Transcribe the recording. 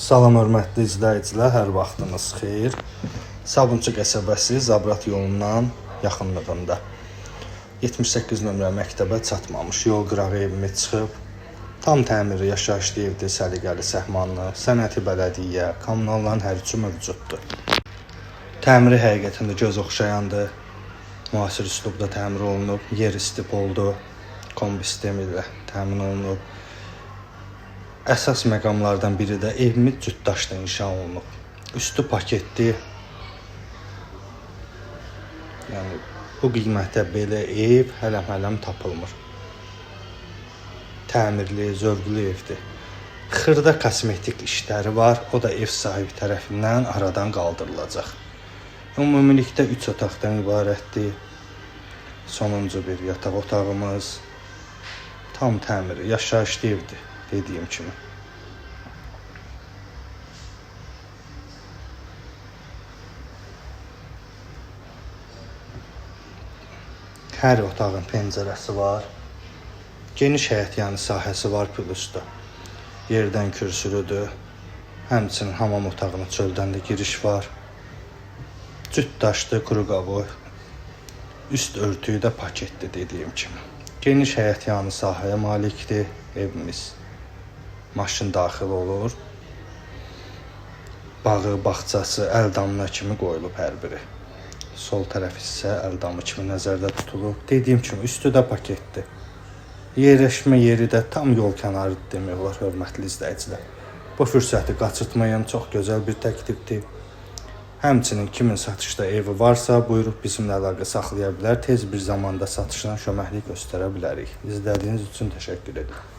Salam hörmətli izləyicilər, hər vaxtınız xeyir. Sabunçu qəsəbəsi Zabrat yolundan yaxınlığında 78 nömrə məktəbə çatmamış yol qırağı evimi çıxıb, tam təmiri yaşayışlı evdə səliqəli səhmanlı, sənəti bələdiyyə, kommunalların hər üçü mövcuddur. Təmiri həqiqətən də göz oxşayandır. Müasir üslubda təmir olunub, yer istip oldu, kombi sistemi ilə təmin olunub. Əsas məqamlardan biri də evimiz cütdaşla inşa olunub. Üstü paketli. Yəni bu qiymətə belə ev hələm tapılmır. Təmirli, zövqlü evdir. Xırda kosmetik işləri var, o da ev sahibi tərəfindən aradan qaldırılacaq. Ümumilikdə 3 otaqdan ibarətdir. Sonuncu bir yataq otağımız. Tam təmiri, yaşayışlı evdir, dediyim kimi. Hər otağın pəncərəsi var. Geniş həyətyanı sahəsi var plusda. Yerdən kürsülüdür. Həmçinin hamam otağının çöldən də giriş var. Cütdaşlı, kuru qavoy. Üst örtüyü də paketli, dediyim kimi. Geniş həyətyanı sahəyə malikdir evimiz. Maşın daxil olur. Bağı, bağçası, əldamına kimi qoyulub hər biri. Sol tərəf isə əldamı kimi nəzərdə tutulub. Dediyim kimi, üstü də paketdir. Yerləşmə yeri də tam yol kənarı demək olar, hörmətli izləyicilər. Bu fürsəti qaçırtmayın, çox gözəl bir təklifdir. Həmçinin kimin satışda evi varsa, buyurub bizimlə əlaqə saxlaya bilər. Tez bir zamanda satışına köməklik göstərə bilərik. İzlədiyiniz üçün təşəkkür edirəm.